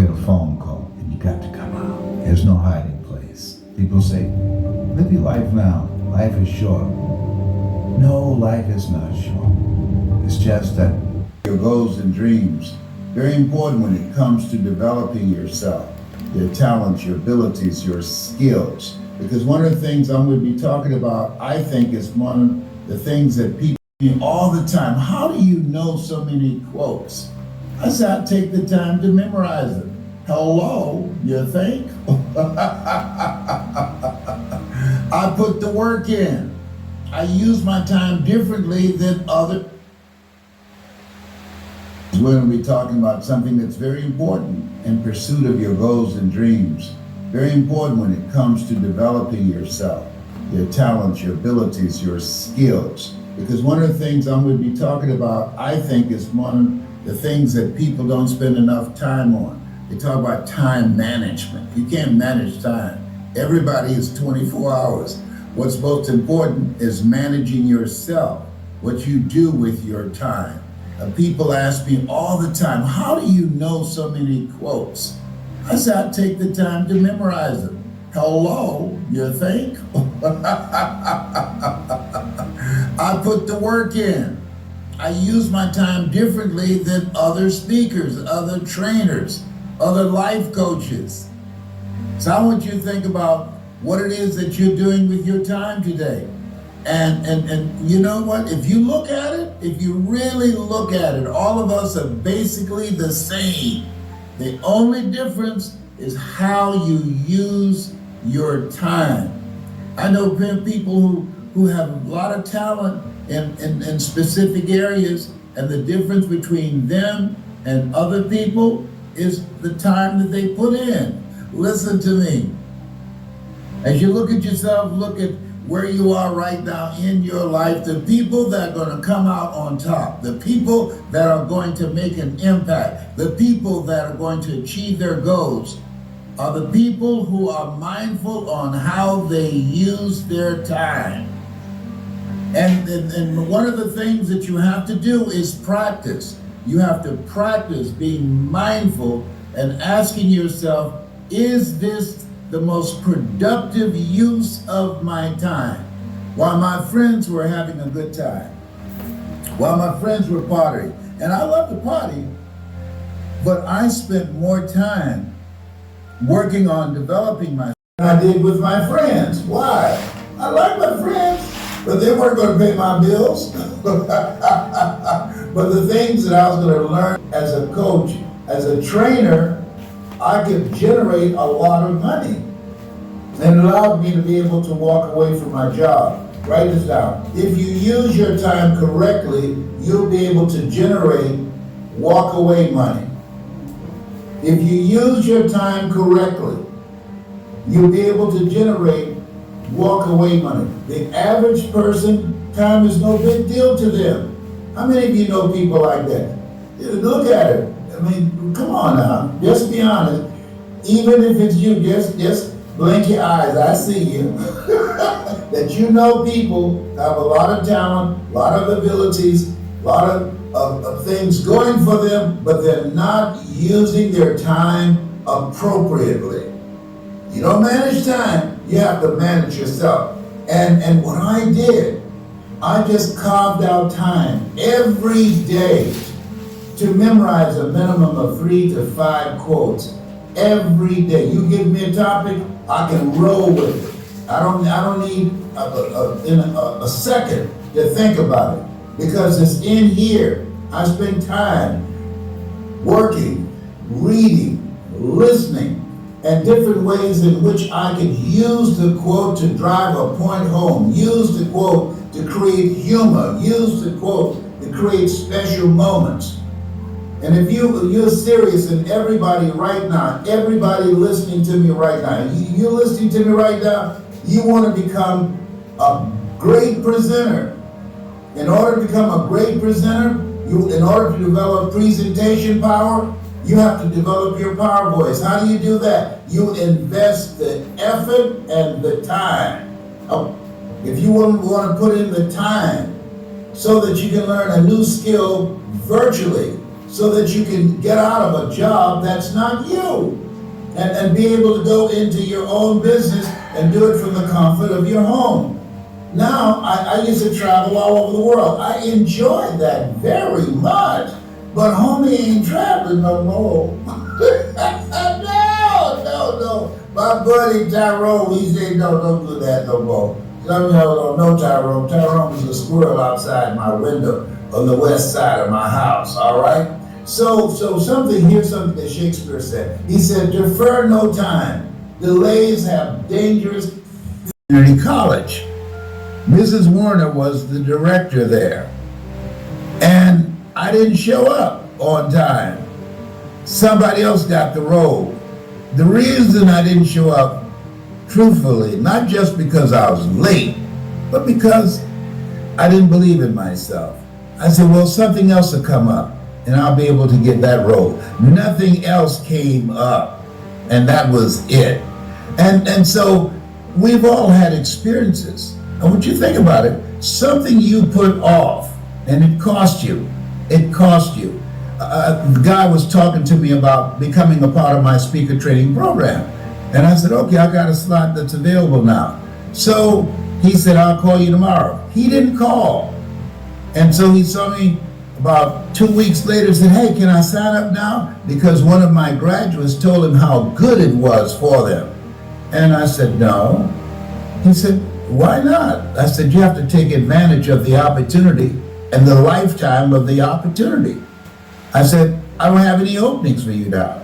get a phone call and you got to come out. There's no hiding place. People say, live your life now. Life is short. No, life is not short. It's just that your goals and dreams, very important when it comes to developing yourself, your talents, your abilities, your skills. Because one of the things I'm going to be talking about, I think, is one of the things that people do all the time. How do you know so many quotes? I said, I take the time to memorize them. Hello, you think? I put the work in. I use my time differently than others. We're going to be talking about something that's very important in pursuit of your goals and dreams. Very important when it comes to developing yourself, your talents, your abilities, your skills. Because one of the things I'm going to be talking about, I think, is one of the things that people don't spend enough time on. They talk about time management. You can't manage time. Everybody is 24 hours. What's most important is managing yourself, what you do with your time. People ask me all the time, how do you know so many quotes? I said, I take the time to memorize them. Hello, you think? I put the work in. I use my time differently than other speakers, other trainers, other life coaches. So I want you to think about what it is that you're doing with your time today. And you know what? If you look at it, if you really look at it, all of us are basically the same. The only difference is how you use your time. I know people who have a lot of talent in specific areas, and the difference between them and other people is the time that they put in. Listen to me. As you look at yourself, look at where you are right now in your life, the people that are going to come out on top, the people that are going to make an impact, the people that are going to achieve their goals, are the people who are mindful on how they use their time. And one of the things that you have to do is practice. You have to practice being mindful and asking yourself, is this the most productive use of my time? While my friends were having a good time, while my friends were partying, and I love to party, but I spent more time working on developing myself than I did with my friends. Why? I like my friends, but they weren't going to pay my bills. But the things that I was going to learn as a coach, as a trainer, I could generate a lot of money, and allowed me to be able to walk away from my job. Write this down. If you use your time correctly, you'll be able to generate walk away money. If you use your time correctly, you'll be able to generate walk away money. The average person, time is no big deal to them. How many of you know people like that? Look at it. I mean, come on now, just be honest. Even if it's you, just blink your eyes, I see you. That you know people have a lot of talent, a lot of abilities, a lot of things going for them, but they're not using their time appropriately. You don't manage time, you have to manage yourself. And what I did, I just carved out time every day to memorize a minimum of 3 to 5 quotes every day. You give me a topic, I can roll with it. I don't need a second to think about it, because it's in here. I spend time working, reading, listening, and different ways in which I can use the quote to drive a point home, use the quote to create humor, use the quote to create special moments. And if you're serious, and everybody right now, everybody listening to me right now, you're listening to me right now, you want to become a great presenter. In order to become a great presenter, in order to develop presentation power, you have to develop your power voice. How do you do that? You invest the effort and the time. If you want to put in the time so that you can learn a new skill virtually, so that you can get out of a job that's not you and be able to go into your own business and do it from the comfort of your home. Now, I used to travel all over the world. I enjoyed that very much, but homie ain't traveling no more. No. My buddy Tyrone, he said, no, don't do that no more. Some of y'all don't know Tyrone. Tyrone was a squirrel outside my window on the west side of my house, all right? So here's something that Shakespeare said. He said, defer no time. Delays have dangerous. Community college. Mrs. Warner was the director there. And I didn't show up on time. Somebody else got the role. The reason I didn't show up, truthfully, not just because I was late, but because I didn't believe in myself. I said, well, something else will come up and I'll be able to get that role. Nothing else came up, and that was it. And so we've all had experiences. And when you think about it, something you put off and it cost you. The guy was talking to me about becoming a part of my speaker training program. And I said, okay, I got a slot that's available now. So he said, I'll call you tomorrow. He didn't call. And so he saw me about 2 weeks later and said, hey, can I sign up now? Because one of my graduates told him how good it was for them. And I said, no. He said, why not? I said, you have to take advantage of the opportunity and the lifetime of the opportunity. I said, I don't have any openings for you now.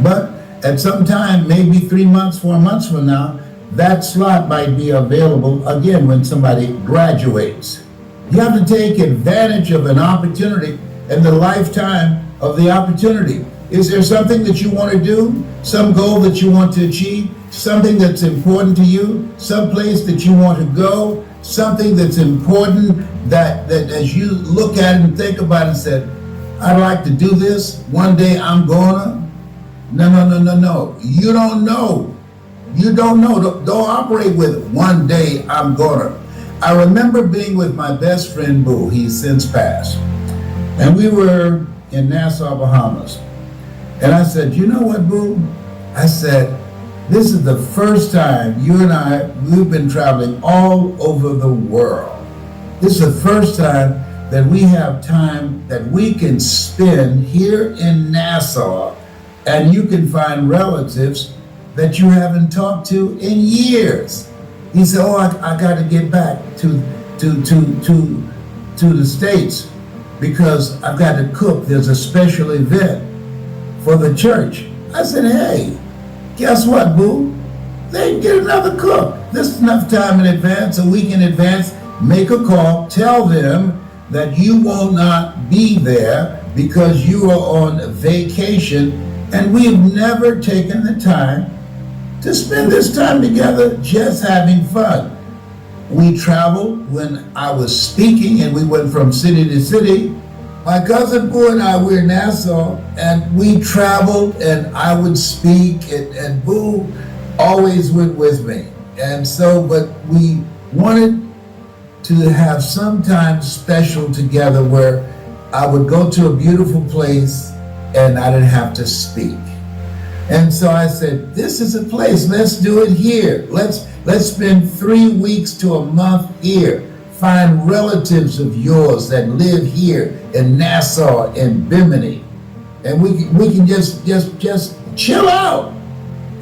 But at some time, maybe 3 months, 4 months from now, that slot might be available again when somebody graduates. You have to take advantage of an opportunity and the lifetime of the opportunity. Is there something that you want to do? Some goal that you want to achieve? Something that's important to you? Some place that you want to go? Something that's important that as you look at it and think about it and said, I'd like to do this, one day I'm gonna. No. You don't know. Don't operate with it. One day I'm gonna. I remember being with my best friend Boo, he's since passed. And we were in Nassau, Bahamas. And I said, you know what, Boo? I said, this is the first time you and I, we've been traveling all over the world. This is the first time that we have time that we can spend here in Nassau, and you can find relatives that you haven't talked to in years. He said, oh, I got to get back to the States because I've got to cook. There's a special event for the church. I said, hey, guess what, Boo? They get another cook. This is enough time in advance, a week in advance. Make a call, tell them that you will not be there because you are on vacation, and we've never taken the time to spend this time together just having fun. We traveled when I was speaking, and we went from city to city. My cousin Boo and I were in Nassau, and we traveled, and I would speak, and Boo always went with me. And so, but we wanted to have some time special together where I would go to a beautiful place and I didn't have to speak. And so I said, this is a place, let's do it here. Let's spend 3 weeks to a month here. Find relatives of yours that live here in Nassau and Bimini. And we can just chill out.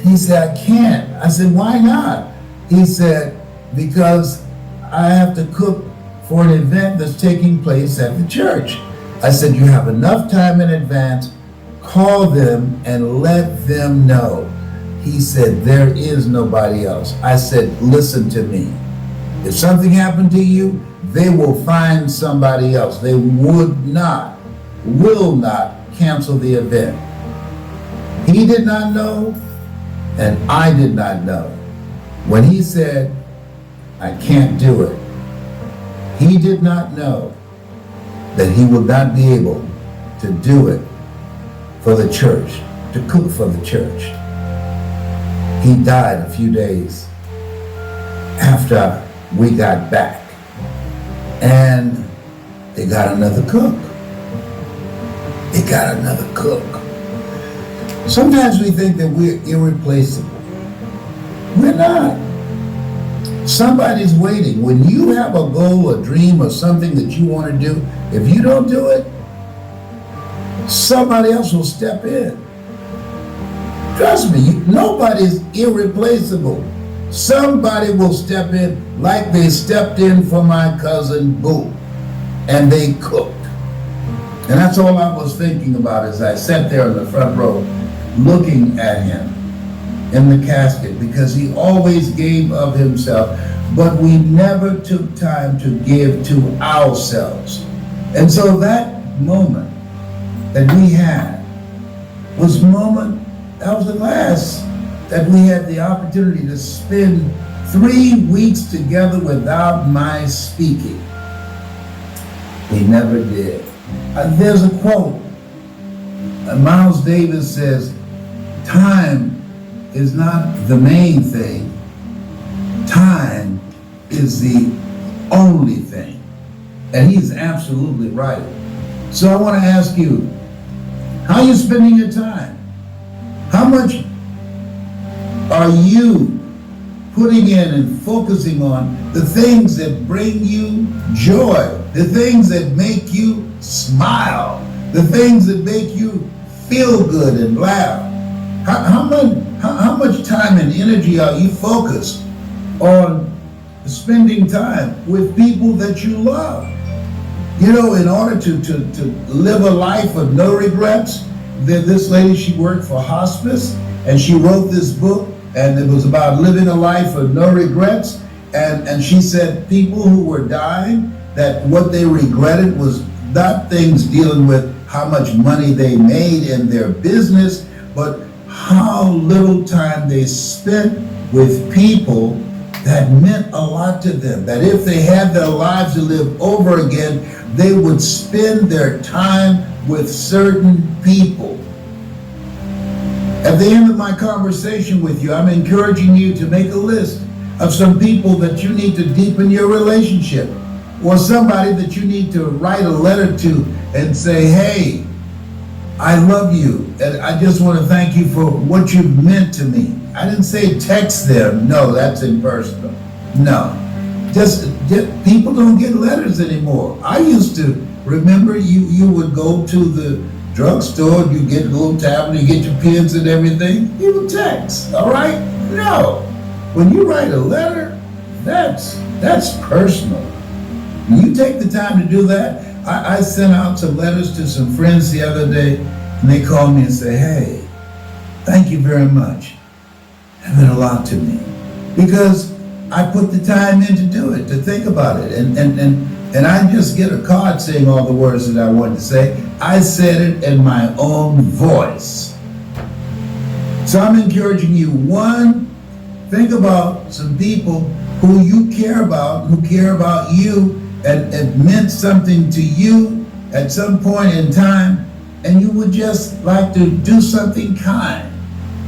He said, I can't. I said, why not? He said, because I have to cook for an event that's taking place at the church. I said, you have enough time in advance, call them and let them know. He said, there is nobody else. I said, listen to me. If something happened to you, they will find somebody else. They will not cancel the event. He did not know, and I did not know. When he said, I can't do it, he did not know that he would not be able to do it for the church, to cook for the church. He died a few days after we got back, and they got another cook. They got another cook. Sometimes we think that we're irreplaceable. We're not. Somebody's waiting. When you have a goal, a dream, or something that you want to do, if you don't do it, somebody else will step in. Trust me, nobody's irreplaceable. Somebody will step in like they stepped in for my cousin Boo, and they cooked. And that's all I was thinking about as I sat there in the front row looking at him in the casket, because he always gave of himself, but we never took time to give to ourselves. And so that moment that we had was the last that we had the opportunity to spend 3 weeks together without my speaking. We never did. There's a quote. Miles Davis says, time is not the main thing. Time is the only thing. And he's absolutely right. So I want to ask you, how are you spending your time? How much are you putting in and focusing on the things that bring you joy, the things that make you smile, the things that make you feel good and laugh? How much time and energy are you focused on spending time with people that you love? You know, in order to live a life of no regrets, this lady, she worked for hospice, and she wrote this book, and it was about living a life of no regrets. And she said people who were dying, that what they regretted was not things dealing with how much money they made in their business, but how little time they spent with people that meant a lot to them. That if they had their lives to live over again, they would spend their time with certain people. At the end of my conversation with you, I'm encouraging you to make a list of some people that you need to deepen your relationship, or somebody that you need to write a letter to and say, hey, I love you, and I just want to thank you for what you've meant to me. I didn't say text them. No, that's impersonal. No. Just people don't get letters anymore. I used to remember you would go to the drugstore, you get a little tablet, you get your pens and everything, you would text, all right? No. When you write a letter, that's personal. When you take the time to do that, I sent out some letters to some friends the other day, and they called me and say, hey, thank you very much. It meant a lot to me, because I put the time in to do it, to think about it, and I just get a card saying all the words that I wanted to say. I said it in my own voice. So I'm encouraging you, one, think about some people who you care about, who care about you, and it meant something to you at some point in time, and you would just like to do something kind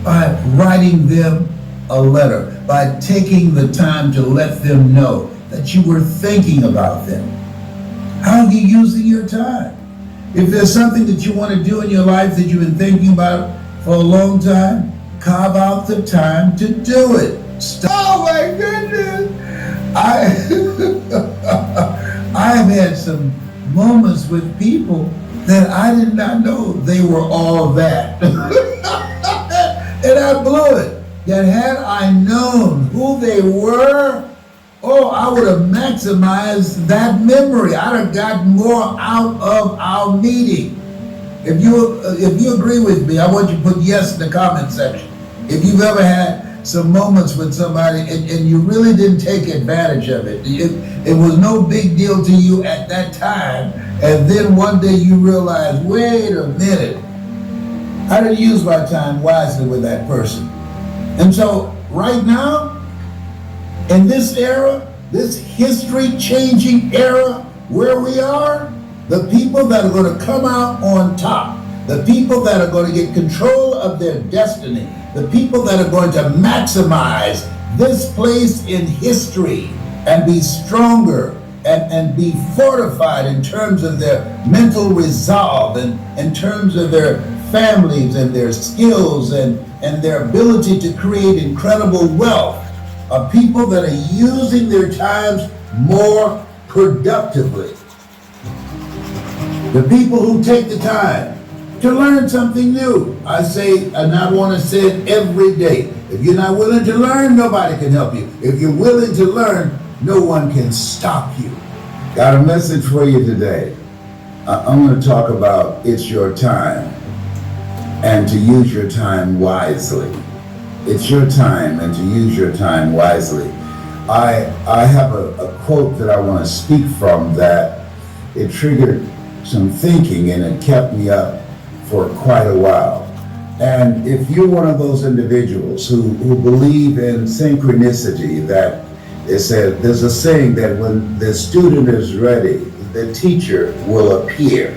by writing them a letter, by taking the time to let them know that you were thinking about them. How are you using your time? If there's something that you want to do in your life that you've been thinking about for a long time, carve out the time to do it. Oh my goodness! I have had some moments with people that I did not know they were all that. And I blew it. That had I known who they were, I would have maximized that memory. I'd have gotten more out of our meeting. If you agree with me, I want you to put yes in the comment section. If you've ever had some moments with somebody and you really didn't take advantage of it. It was no big deal to you at that time, and then one day you realize, wait a minute, I didn't use my time wisely with that person. And so right now, in this era, this history-changing era where we are, the people that are going to come out on top, the people that are going to get control of their destiny, the people that are going to maximize this place in history and be stronger and be fortified in terms of their mental resolve and in terms of their families and their skills and their ability to create incredible wealth are people that are using their times more productively. The people who take the time to learn something new. I say, and I want to say it every day. If you're not willing to learn, nobody can help you. If you're willing to learn, no one can stop you. Got a message for you today. I'm going to talk about it's your time and to use your time wisely. It's your time and to use your time wisely. I have a quote that I want to speak from that it triggered some thinking and it kept me up for quite a while. And if you're one of those individuals who believe in synchronicity, that it said, there's a saying that when the student is ready, the teacher will appear.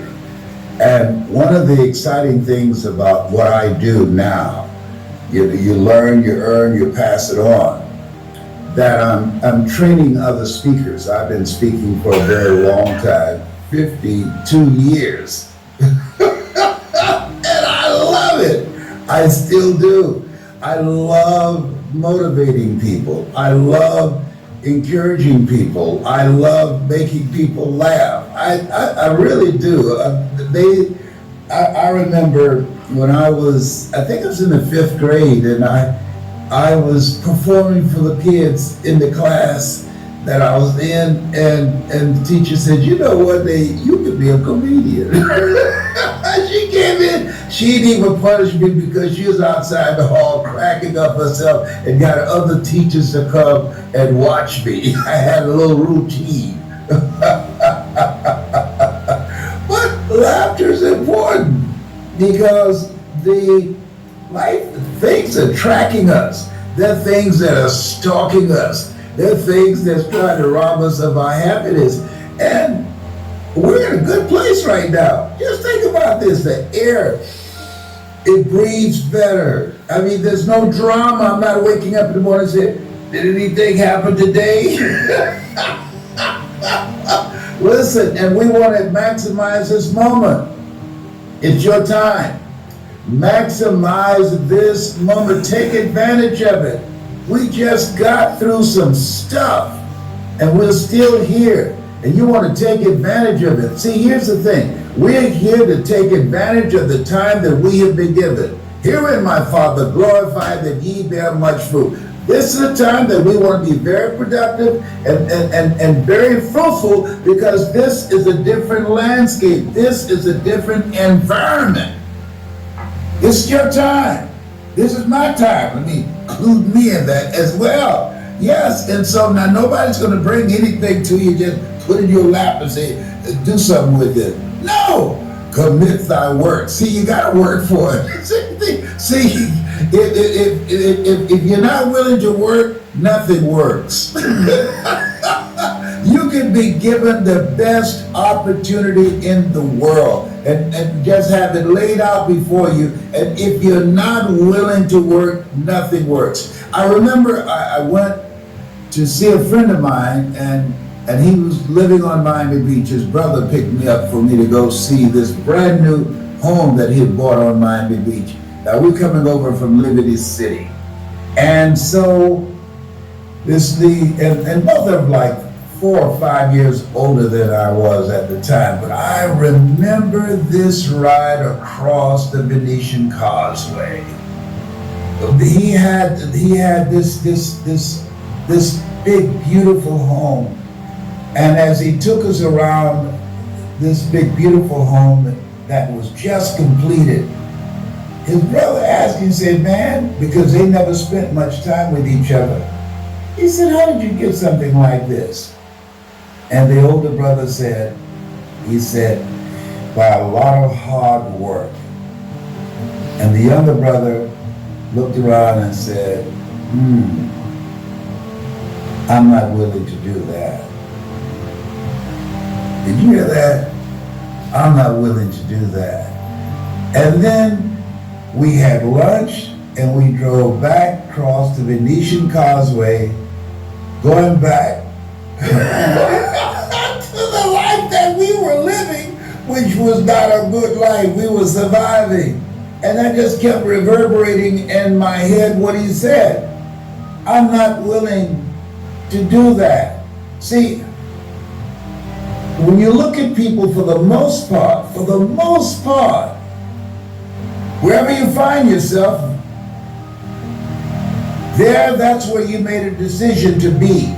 And one of the exciting things about what I do now, you learn, you earn, you pass it on, that I'm training other speakers. I've been speaking for a very long time, 52 years. And I love it. I still do. I love motivating people. I love encouraging people. I love making people laugh. I really do. I remember when I think I was in the 5th grade, and I was performing for the kids in the class that I was in, and the teacher said, you know what, you could be a comedian. She came in, she didn't even punish me because she was outside the hall cracking up herself and got other teachers to come and watch me. I had a little routine. But laughter is important because things are tracking us. They're things that are stalking us. They're things that's trying to rob us of our happiness. And we're in a good place right now. Just think about this. The air, it breathes better. I mean, there's no drama. I'm not waking up in the morning and saying, did anything happen today? Listen, and we want to maximize this moment. It's your time. Maximize this moment. Take advantage of it. We just got through some stuff and we're still here, and you want to take advantage of it. See, here's the thing. We're here to take advantage of the time that we have been given. Herein, my Father, glorify that ye bear much fruit. This is a time that we want to be very productive and very fruitful, because this is a different landscape. This is a different environment. It's your time. This is my time. I mean, include me in that as well. Yes, and so now nobody's going to bring anything to you, just put it in your lap and say, do something with it. No, commit thy work. See, you got to work for it. See, if you're not willing to work, nothing works. You can be given the best opportunity in the world and just have it laid out before you. And if you're not willing to work, nothing works. I remember I went to see a friend of mine, and he was living on Miami Beach. His brother picked me up for me to go see this brand new home that he had bought on Miami Beach. Now we're coming over from Liberty City. And so and both of them like 4 or 5 years older than I was at the time, but I remember this ride across the Venetian Causeway. He had this big, beautiful home, and as he took us around this big, beautiful home that was just completed, his brother asked him, said, man, because they never spent much time with each other, he said, how did you get something like this? And the older brother said, by a lot of hard work. And the younger brother looked around and said, I'm not willing to do that. Did you hear that? I'm not willing to do that. And then we had lunch and we drove back across the Venetian Causeway, going back. life we were living, which was not a good life. We were surviving. And that just kept reverberating in my head what he said. I'm not willing to do that. See, when you look at people for the most part, wherever you find yourself, that's where you made a decision to be.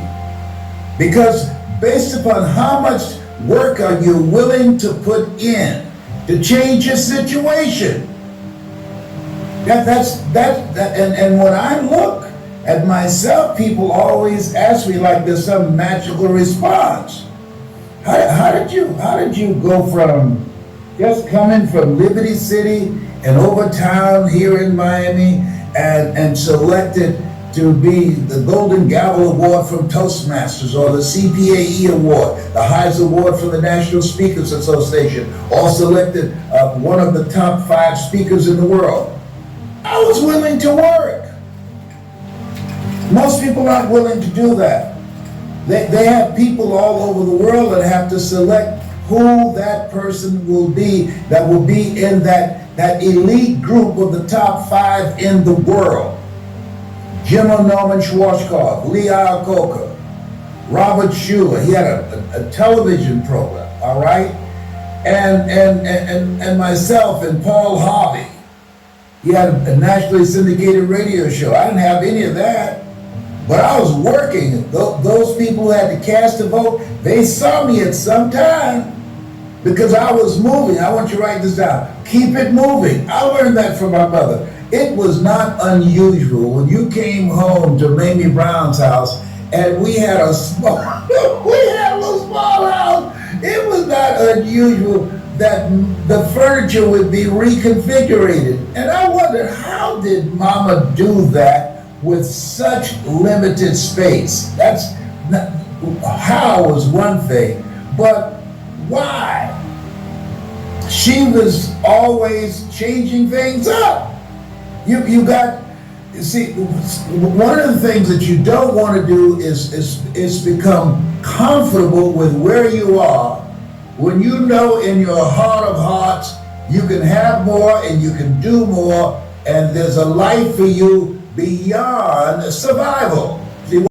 Because based upon how much work are you willing to put in to change your situation. And when I look at myself, people always ask me like there's some magical response. How did you go from just coming from Liberty City and over town here in Miami and selected to be the Golden Gavel Award from Toastmasters or the CPAE Award, the Heise Award from the National Speakers Association, or selected one of the top 5 speakers in the world? I was willing to work. Most people aren't willing to do that. They have people all over the world that have to select who that person will be that will be in that elite group of the top 5 in the world. Jim Norman Schwarzkopf, Lee Iacocca, Robert Schuller. He had a television program, all right? And myself and Paul Harvey. He had a nationally syndicated radio show. I didn't have any of that. But I was working. Those people who had to cast a vote, they saw me at some time because I was moving. I want you to write this down. Keep it moving. I learned that from my mother. It was not unusual when you came home to Mamie Brown's house and we had a small house. It was not unusual that the furniture would be reconfigured. And I wondered, how did Mama do that with such limited space? How was one thing, but why? She was always changing things up. You see, one of the things that you don't want to do is become comfortable with where you are when you know in your heart of hearts you can have more and you can do more and there's a life for you beyond survival.